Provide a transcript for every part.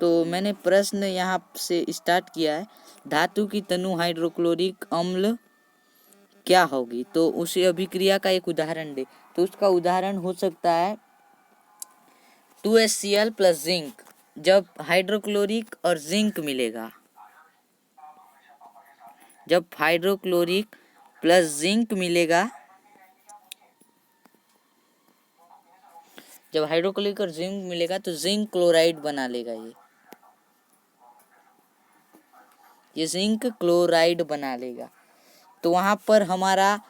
तो मैंने प्रश्न यहाँ से स्टार्ट किया है, धातु की तनु हाइड्रोक्लोरिक अम्ल क्या होगी। तो उसी अभिक्रिया का एक उदाहरण दे, तो उसका उदाहरण हो सकता है 2HCl प्लस जिंक। जब हाइड्रोक्लोरिक और जिंक मिलेगा, जब हाइड्रोक्लोरिक प्लस जिंक मिलेगा, जब हाइड्रोक्लोरिक और जिंक मिलेगा तो जिंक क्लोराइड बना लेगा। ये जिंक क्लोराइड बना लेगा। तो वहां पर हमारा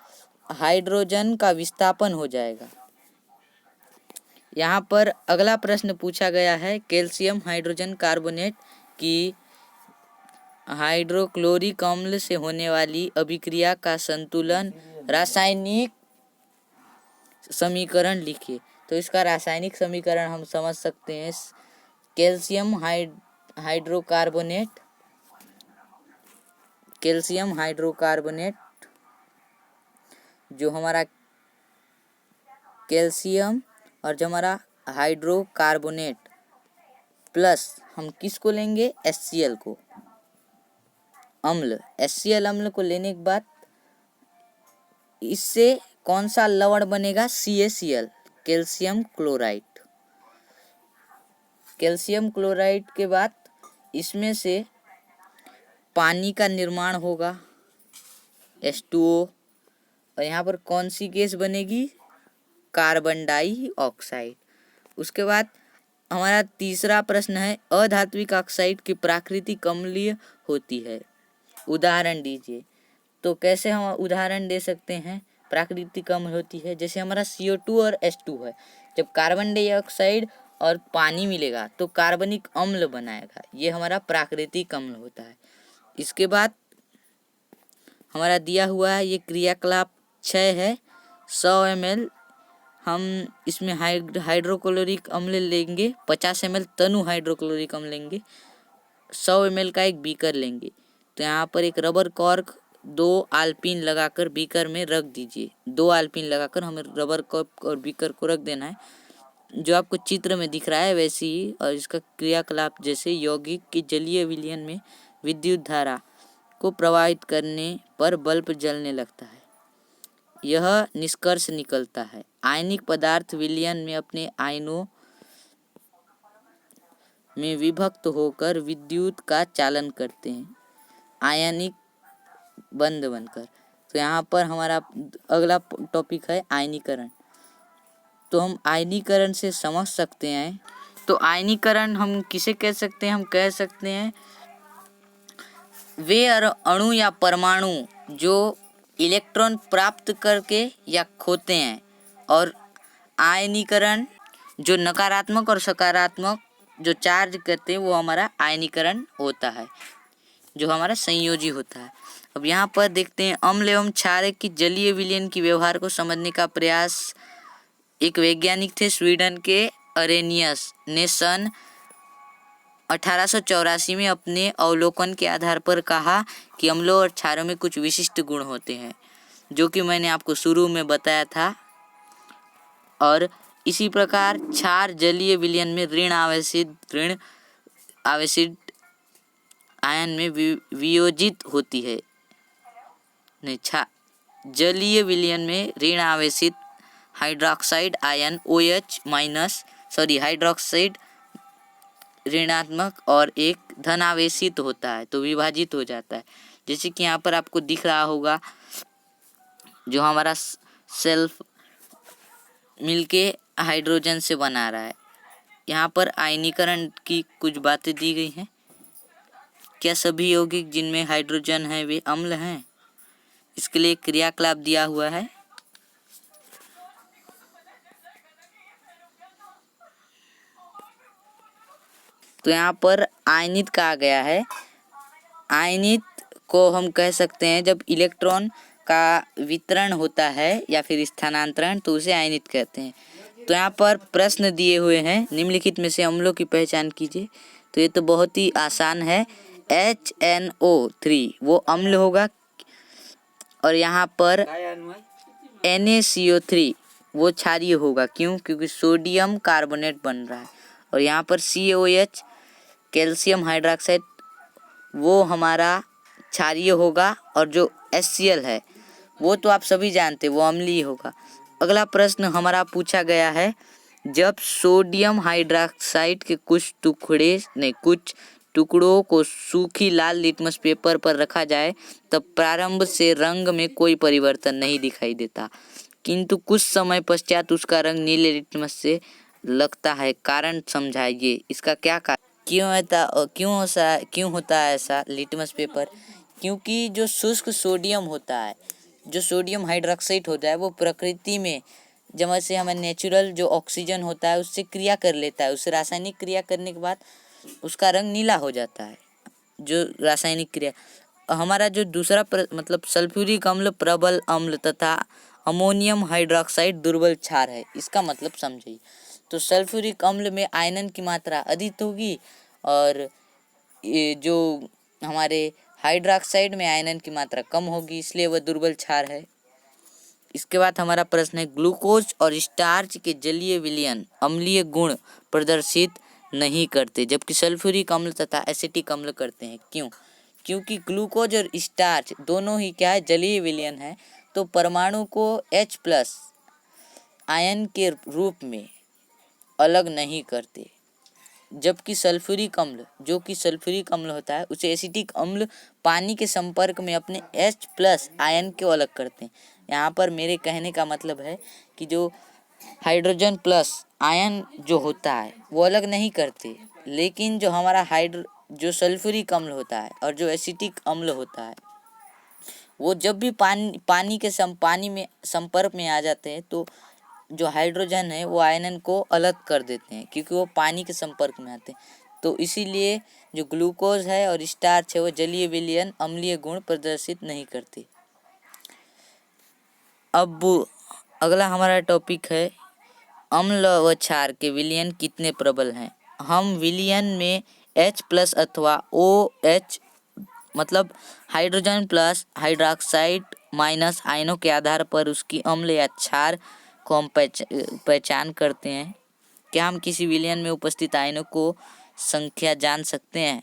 हाइड्रोजन का विस्थापन हो जाएगा। यहाँ पर अगला प्रश्न पूछा गया है, कैल्शियम हाइड्रोजन कार्बोनेट की हाइड्रोक्लोरिक अम्ल से होने वाली अभिक्रिया का संतुलन रासायनिक समीकरण लिखिए। तो इसका रासायनिक समीकरण हम समझ सकते हैं, कैल्शियम हाइड्रोकार्बोनेट, कैल्शियम हाइड्रोकार्बोनेट जो हमारा कैल्शियम और जो हमारा हाइड्रोकार्बोनेट प्लस हम किसको लेंगे, HCl को, अम्ल, HCl अम्ल को लेने के बाद इससे कौन सा लवण बनेगा, CaCl, calcium chloride. Calcium chloride के बाद इसमें से पानी का निर्माण होगा, H2O, और यहाँ पर कौन सी गैस बनेगी, कार्बन डाइऑक्साइड। उसके बाद हमारा तीसरा प्रश्न है, अधात्विक ऑक्साइड की प्राकृतिक अम्लीय होती है, उदाहरण दीजिए। तो कैसे हम उदाहरण दे सकते हैं, प्राकृतिक अम्ल होती है, जैसे हमारा CO2 और H2 है, जब कार्बन डाइऑक्साइड और पानी मिलेगा तो कार्बनिक अम्ल बनाएगा, ये हमारा प्राकृतिक अम्ल होता है। इसके बाद हमारा दिया हुआ है, ये क्रियाकलाप 6 है, 100 ml हम इसमें हाइड्रोक्लोरिक अम्ल लेंगे, 50 ml तनु हाइड्रोक्लोरिक अम्ल लेंगे, 100 ml का एक बीकर लेंगे। तो यहाँ पर एक रबर कॉर्क 2 आल्पिन लगाकर बीकर में रख दीजिए। 2 आल्पिन लगाकर हमें रबर कॉर्क और बीकर को रख देना है, जो आपको चित्र में दिख रहा है वैसे ही। और इसका क्रियाकलाप जैसे यौगिक की जलीय विलयन में विद्युत धारा को प्रवाहित करने पर बल्ब जलने लगता है, यह निष्कर्ष निकलता है। आयनिक पदार्थ विलयन में अपने आयनों में विभक्त होकर विद्युत का चालन करते हैं, आयनिक बंध बनकर। तो यहाँ पर हमारा अगला टॉपिक है आयनीकरण। तो हम आयनीकरण से समझ सकते हैं, तो आयनीकरण हम किसे कह सकते हैं, हम कह सकते हैं वे अणु या परमाणु जो इलेक्ट्रॉन प्राप्त करके या खोते हैं, और आयनीकरण जो नकारात्मक और सकारात्मक जो चार्ज करते हैं वो हमारा आयनीकरण होता है, जो हमारा संयोजी होता है। अब यहाँ पर देखते हैं, अम्ल एवं क्षार की जलीय विलयन की व्यवहार को समझने का प्रयास एक वैज्ञानिक थे स्वीडन के अरेनियस ने सन 1884 में अपने अवलोकन के आधार पर कहा कि अम्लों और क्षारों में कुछ विशिष्ट गुण होते हैं, जो कि मैंने आपको शुरू में बताया था। और इसी प्रकार क्षार जलीय विलयन में ऋण आवेशित आयन में वियोजित होती है। जलीय विलयन में ऋण आवेशित हाइड्रोक्साइड आयन हाइड्रोक्साइड ऋणात्मक और एक धनावेशित होता है, तो विभाजित हो जाता है। जैसे कि यहाँ पर आपको दिख रहा होगा, जो हमारा सेल्फ मिलके हाइड्रोजन से बना रहा है। यहाँ पर आयनीकरण की कुछ बातें दी गई हैं। क्या सभी यौगिक जिनमें हाइड्रोजन है वे अम्ल हैं? इसके लिए क्रियाकलाप दिया हुआ है। तो यहाँ पर आयनित कहा गया है। आयनित को हम कह सकते हैं जब इलेक्ट्रॉन का वितरण होता है या फिर स्थानांतरण, तो उसे आयनित कहते हैं। तो यहाँ पर प्रश्न दिए हुए हैं, निम्नलिखित में से अम्लों की पहचान कीजिए। तो ये तो बहुत ही आसान है, HNO3 वो अम्ल होगा, और यहाँ पर NaCO3 वो क्षारीय होगा। क्यों? क्योंकि सोडियम कार्बोनेट बन रहा है। और यहाँ पर COH कैल्शियम हाइड्रोक्साइड वो हमारा क्षारीय होगा, और जो HCl है वो तो आप सभी जानते हैं वो अम्लीय होगा। अगला प्रश्न हमारा पूछा गया है, जब सोडियम हाइड्रोक्साइड के कुछ टुकड़ों को सूखी लाल लिटमस पेपर पर रखा जाए तब प्रारंभ से रंग में कोई परिवर्तन नहीं दिखाई देता, किंतु कुछ समय पश्चात उसका रंग नीले लिटमस से लगता है। कारण समझाइए, इसका क्या कारण, क्यों होता है ऐसा लिटमस पेपर? क्योंकि जो शुष्क सोडियम होता है, जो सोडियम हाइड्रोक्साइड होता है, वो प्रकृति में जब से हमें नेचुरल जो ऑक्सीजन होता है उससे क्रिया कर लेता है, उससे रासायनिक क्रिया करने के बाद उसका रंग नीला हो जाता है। जो रासायनिक क्रिया हमारा जो दूसरा मतलब सल्फ्यूरिक अम्ल प्रबल अम्ल तथा अमोनियम हाइड्रोक्साइड दुर्बल क्षार है, इसका मतलब समझिए। तो सल्फ्यूरिक अम्ल में आयनन की मात्रा अधिक होगी, और ये जो हमारे हाइड्रोक्साइड में आयनन की मात्रा कम होगी, इसलिए वह दुर्बल क्षार है। इसके बाद हमारा प्रश्न है, ग्लूकोज और स्टार्च के जलीय विलयन अम्लीय गुण प्रदर्शित नहीं करते, जबकि सल्फ्यूरिक अम्ल तथा एसिटिक अम्ल करते हैं। क्यों? क्योंकि ग्लूकोज और स्टार्च दोनों ही क्या है, जलीय विलयन है, तो परमाणु को H+ आयन के रूप में अलग नहीं करते, जबकि सल्फ्यूरिक अम्ल जो कि सल्फ्यूरिक अम्ल होता है उसे एसिटिक अम्ल पानी के संपर्क में अपने H+ आयन को अलग करते हैं। यहाँ पर मेरे कहने का मतलब है कि जो हाइड्रोजन प्लस आयन जो होता है वो अलग नहीं करते, लेकिन जो हमारा जो सल्फ्यूरिक अम्ल होता है और जो एसिटिक अम्ल होता है वो जब भी पानी में संपर्क में आ जाते हैं तो जो हाइड्रोजन है वो आयनन को अलग कर देते हैं, क्योंकि वो पानी के संपर्क में आते हैं। तो इसीलिए जो ग्लूकोज है और स्टार्च है वो जलीय विलयन अम्लीय गुण प्रदर्शित नहीं करते। अब अगला हमारा टॉपिक है, अम्ल व क्षार के विलयन कितने प्रबल हैं। हम विलयन में H+ अथवा OH मतलब हाइड्रोजन प्लस हाइड्रोक्साइड माइनस आयनों के आधार पर उसकी अम्ल या क्षार को हम पहचान करते हैं। क्या हम किसी विलयन में उपस्थित आयनों को संख्या जान सकते हैं?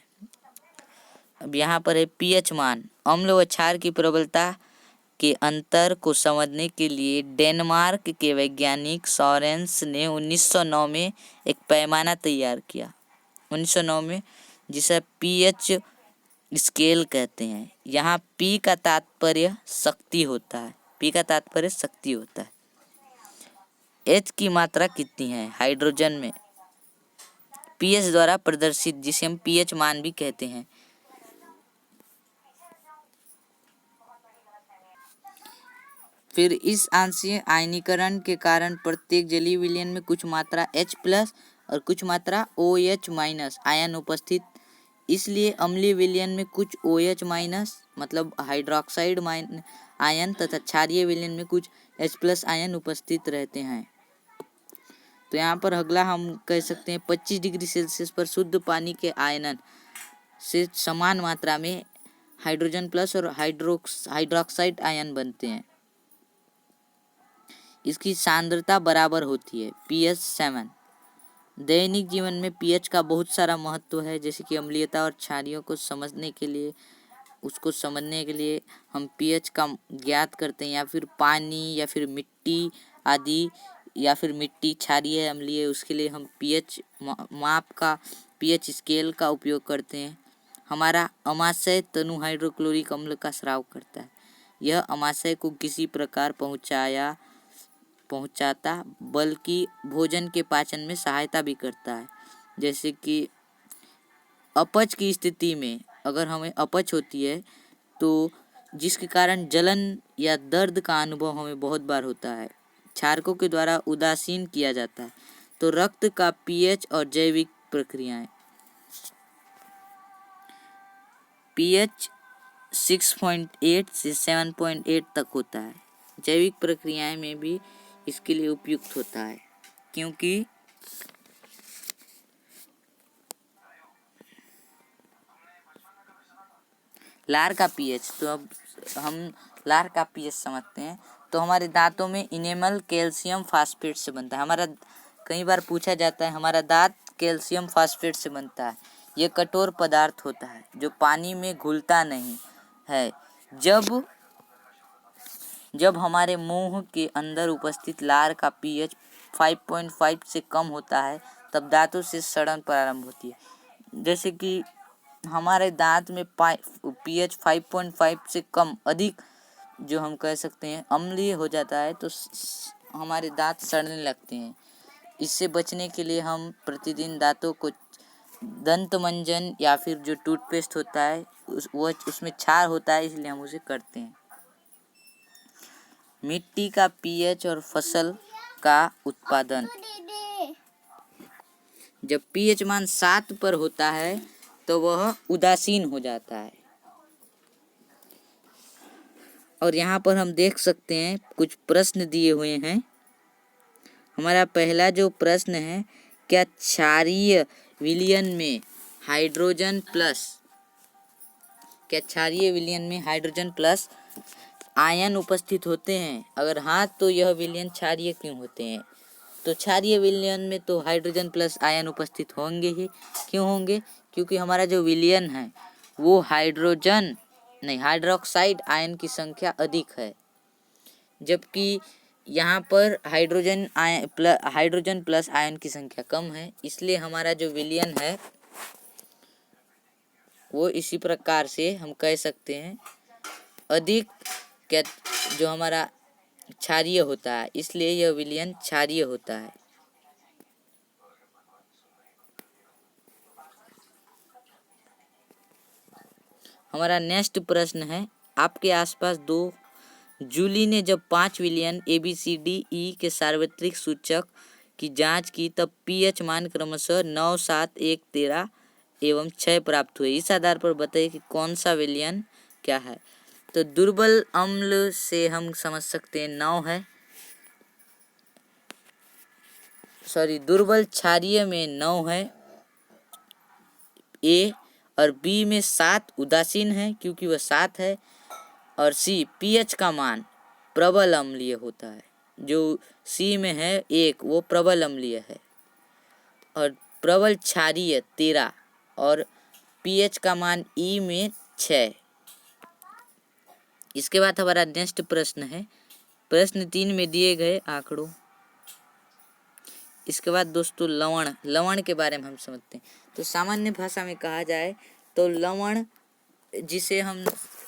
अब यहाँ पर है pH मान। अम्ल व क्षार की प्रबलता के अंतर को समझने के लिए डेनमार्क के वैज्ञानिक सोरेंस ने 1909 में एक पैमाना तैयार किया, 1909 में, जिसे pH स्केल कहते हैं। यहाँ P का तात्पर्य शक्ति होता है, P का तात्पर्य शक्ति होता है। H की मात्रा कितनी है हाइड्रोजन में pH द्वारा प्रदर्शित, जिसे हम pH मान भी कहते हैं। फिर इस आंशिक आयनीकरण के कारण प्रत्येक जलीय विलयन में कुछ मात्रा H+ और कुछ मात्रा OH- आयन उपस्थित, इसलिए अम्लीय विलयन में कुछ OH- मतलब हाइड्रोक्साइड आयन तथा क्षारीय विलयन में कुछ H+ आयन उपस्थित रहते हैं। तो यहाँ पर अगला हम कह सकते हैं 25 डिग्री सेल्सियस पर शुद्ध पानी के आयनन से समान मात्रा में हाइड्रोजन प्लस और हाइड्रोक्साइड आयन बनते हैं। इसकी सांद्रता बराबर होती है pH 7। दैनिक जीवन में pH का बहुत सारा महत्व है, जैसे कि अम्लीयता और क्षारीयों को समझने के लिए हम pH का ज्ञात करते हैं, या फिर पानी या फिर मिट्टी आदि, या फिर मिट्टी क्षारीय है अम्लीय, उसके लिए हम pH माप का pH स्केल का उपयोग करते हैं। हमारा अमाशय तनु हाइड्रोक्लोरिक अम्ल का स्राव करता है। यह अमाशय को किसी प्रकार पहुंचाता बल्कि भोजन के पाचन में सहायता भी करता है। जैसे कि अपच की स्थिति में अगर हमें अपच होती है तो जिसके कारण जलन या दर्द का अनुभव हमें बहुत बार होता है, क्षारकों के द्वारा उदासीन किया जाता है। तो रक्त का pH और जैविक प्रक्रियाएं, pH 6.8 से 7.8 तक होता है। जैविक प्रक्रियाएं में भी इसके लिए उपयुक्त होता है, क्योंकि लार का pH, तो अब हम लार का pH समझते हैं। तो हमारे दांतों में इनेमल कैल्शियम फास्फेट से बनता है। कई बार पूछा जाता है हमारा दांत कैल्शियम फास्फेट से बनता है। ये कठोर पदार्थ होता है जो पानी में घुलता नहीं है। जब हमारे मुंह के अंदर उपस्थित लार का पीएच 5.5 से कम होता है तब दांतों से सड़न प्रारंभ होती है। जैसे कि हमारे दांत में पीएच 5.5 से कम अधिक जो हम कह सकते हैं अम्लीय हो जाता है तो हमारे दांत सड़ने लगते हैं। इससे बचने के लिए हम प्रतिदिन दांतों को दंत मंजन या फिर जो टूथपेस्ट होता है उसमें क्षार होता है, इसलिए हम उसे करते हैं। मिट्टी का पीएच और फसल का उत्पादन। जब पीएच मान 7 पर होता है तो वह उदासीन हो जाता है। और यहाँ पर हम देख सकते हैं कुछ प्रश्न दिए हुए हैं। हमारा पहला जो प्रश्न है, क्या क्षारीय विलयन में हाइड्रोजन प्लस आयन उपस्थित होते हैं? अगर हाँ तो यह विलयन क्षारीय क्यों होते हैं? तो क्षारीय विलयन में तो हाइड्रोजन प्लस आयन उपस्थित होंगे ही। क्यों होंगे? क्योंकि हमारा जो विलयन है वो हाइड्रोक्साइड आयन की संख्या अधिक है, जबकि यहाँ पर हाइड्रोजन प्लस आयन की संख्या कम है। इसलिए हमारा जो विलयन है वो इसी प्रकार से हम कह सकते हैं अधिक जो हमारा क्षारीय होता है, इसलिए यह विलयन क्षारीय होता है। हमारा नेक्स्ट प्रश्न है, आपके आसपास 2 जूली ने जब 5 विलयन ABCDE के सार्वत्रिक सूचक की जांच की तब पीएच मान क्रमशः 9, 7, 1, 13 एवं 6 प्राप्त हुए। इस आधार पर बताइए कि कौन सा विलयन क्या है। तो दुर्बल अम्ल से हम समझ सकते हैं 9 है, दुर्बल क्षारीय में 9 है ए, और बी में 7 उदासीन है क्योंकि वह 7 है, और सी पीएच का मान प्रबल अम्लीय होता है। जो सी में है 1 वो प्रबल अम्लीय है, और प्रबल क्षारीय 13 और पीएच का मान ई में 6। इसके बाद हमारा नेक्स्ट प्रश्न है, प्रश्न 3 में दिए गए आंकड़ों। इसके बाद दोस्तों लवण के बारे में हम समझते हैं। तो सामान्य भाषा में कहा जाए तो लवण, जिसे हम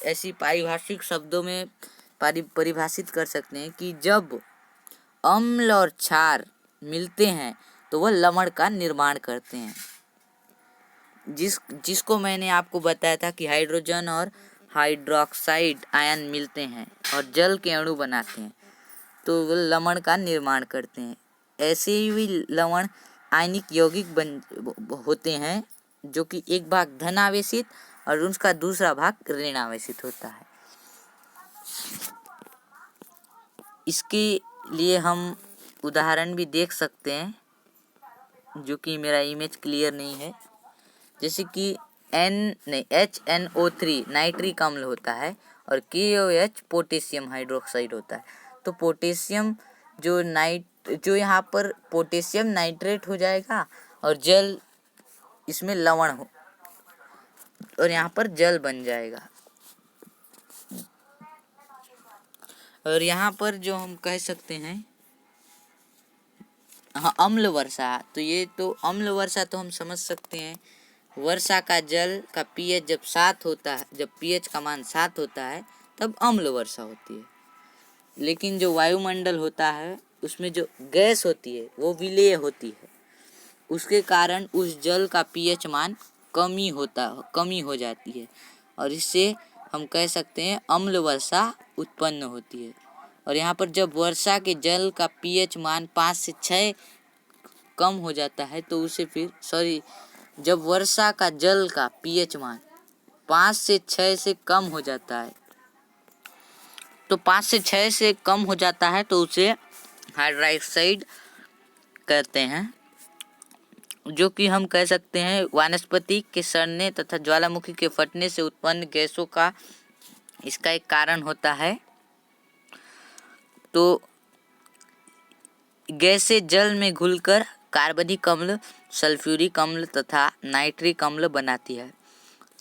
ऐसी पारिभाषिक शब्दों में परिभाषित कर सकते हैं कि जब अम्ल और क्षार मिलते हैं तो वह लवण का निर्माण करते हैं। जिसको मैंने आपको बताया था कि हाइड्रोजन और हाइड्रोक्साइड आयन मिलते हैं और जल के अणु बनाते हैं तो वह लवण का निर्माण करते हैं। ऐसे ही लवण आयनिक यौगिक होते हैं जो कि एक भाग धन आवेशित और उसका दूसरा भाग ऋण आवेशित होता है। इसके लिए हम उदाहरण भी देख सकते हैं, जो कि मेरा इमेज क्लियर नहीं है। जैसे कि HNO3 नाइट्रिक अम्ल होता है और KOH पोटेशियम हाइड्रोक्साइड होता है। तो पोटेशियम जो यहाँ पर पोटेशियम नाइट्रेट हो जाएगा और जल इसमें लवण हो और यहाँ पर जल बन जाएगा। और यहाँ पर जो हम कह सकते हैं अम्ल वर्षा, तो ये तो अम्ल वर्षा तो हम समझ सकते हैं, वर्षा का जल का पीएच जब 7 होता है, जब पीएच का मान 7 होता है तब अम्ल वर्षा होती है। लेकिन जो वायुमंडल होता है उसमें जो गैस होती है वो विलेय होती है, उसके कारण उस जल का पीएच मान कमी हो जाती है और इससे हम कह सकते हैं अम्ल वर्षा उत्पन्न होती है। और यहाँ पर जब वर्षा के जल का पीएच मान 5 से 6 कम हो जाता है तो उसे जब वर्षा का जल का पीएच मान 5 से 6 से कम हो जाता है तो 5 से 6 से कम हो जाता है तो उसे हाइड्रोक्साइड कहते हैं, जो कि हम कह सकते हैं वनस्पति के सड़ने तथा ज्वालामुखी के फटने से उत्पन्न गैसों का इसका एक कारण होता है। तो गैसें जल में घुलकर कार्बनिक अम्ल, सल्फ्यूरिक अम्ल तथा नाइट्रिक अम्ल बनाती है।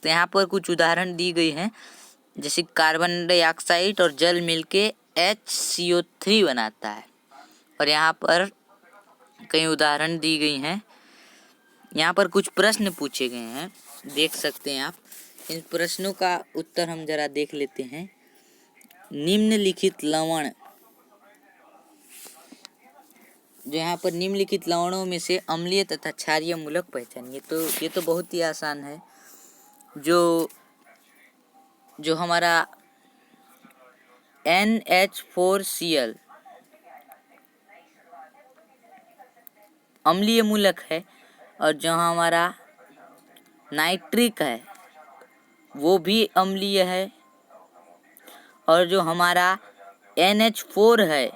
तो यहाँ पर कुछ उदाहरण दी गई हैं, जैसे कार्बन डाइऑक्साइड और जल मिलके HCO3 बनाता है। और यहाँ पर कई उदाहरण दी गई हैं। यहाँ पर कुछ प्रश्न पूछे गए हैं, देख सकते हैं आप। इन प्रश्नों का उत्तर हम जरा देख लेते हैं। निम्नलिखित लवण, जो यहाँ पर निम्नलिखित लवणों में से अम्लीय तथा क्षारीय मूलक पहचानिए। तो ये तो बहुत ही आसान है। जो हमारा NH4Cl अम्लीय मूलक है, और जो हमारा नाइट्रिक है वो भी अम्लीय है, और जो हमारा NH4 है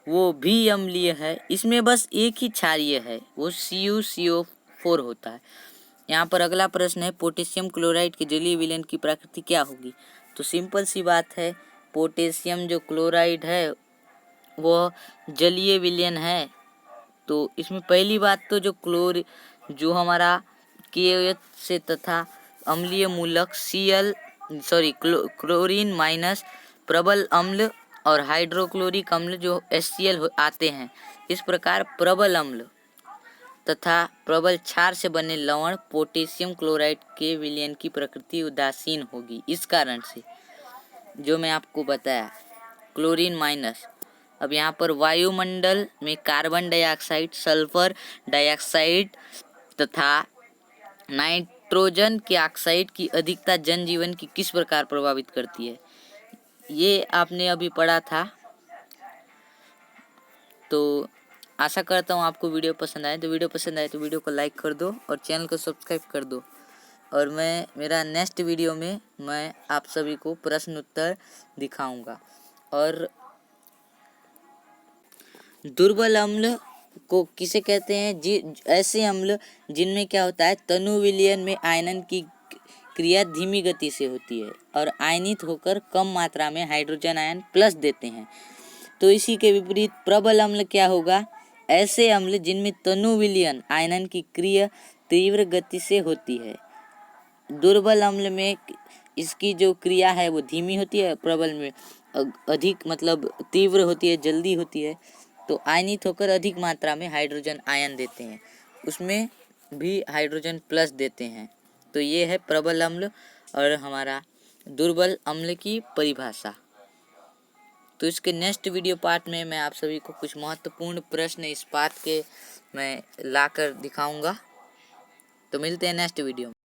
वो भी अम्लीय है। इसमें बस एक ही क्षारीय है, वो CuCO4 होता है। यहाँ पर अगला प्रश्न है, पोटेशियम क्लोराइड के जलीय विलयन की प्रकृति क्या होगी। तो सिंपल सी बात है, पोटेशियम जो क्लोराइड है वो जलीय विलयन है। तो इसमें पहली बात तो जो हमारा KOH से तथा अम्लीय मूलक क्लोरीन माइनस प्रबल अम्ल और हाइड्रोक्लोरिक अम्ल जो HCl आते हैं। इस प्रकार प्रबल अम्ल तथा प्रबल क्षार से बने लवण पोटेशियम क्लोराइड के विलयन की प्रकृति उदासीन होगी। इस कारण से जो मैं आपको बताया, क्लोरीन माइनस। अब यहाँ पर वायुमंडल में कार्बन डाइऑक्साइड, सल्फर डाइऑक्साइड तथा नाइट्रोजन के ऑक्साइड की अधिकता जनजीवन की किस प्रकार प्रभावित करती है, ये आपने अभी पढ़ा था। तो आशा करता हूँ आपको वीडियो पसंद आए। तो वीडियो को लाइक कर दो और चैनल को सब्सक्राइब कर दो। और मेरा नेक्स्ट वीडियो में मैं आप सभी को प्रश्न उत्तर दिखाऊंगा। और दुर्बल अम्ल को किसे कहते हैं? ऐसे अम्ल जिनमें क्या होता है, तनु विलयन में आयनन की क्रिया धीमी गति से होती है और आयनित होकर कम मात्रा में हाइड्रोजन आयन प्लस देते हैं। तो इसी के विपरीत प्रबल अम्ल क्या होगा? ऐसे अम्ल जिनमें तनु विलयन आयनन की क्रिया तीव्र गति से होती है। दुर्बल अम्ल में इसकी जो क्रिया है वो धीमी होती है, प्रबल में अधिक तीव्र होती है, जल्दी होती है। तो आयनित होकर अधिक मात्रा में हाइड्रोजन आयन देते हैं, उसमें भी हाइड्रोजन प्लस देते हैं। तो ये है प्रबल अम्ल और हमारा दुर्बल अम्ल की परिभाषा। तो इसके नेक्स्ट वीडियो पार्ट में मैं आप सभी को कुछ महत्वपूर्ण प्रश्न इस बात के मैं लाकर दिखाऊंगा। तो मिलते हैं नेक्स्ट वीडियो में।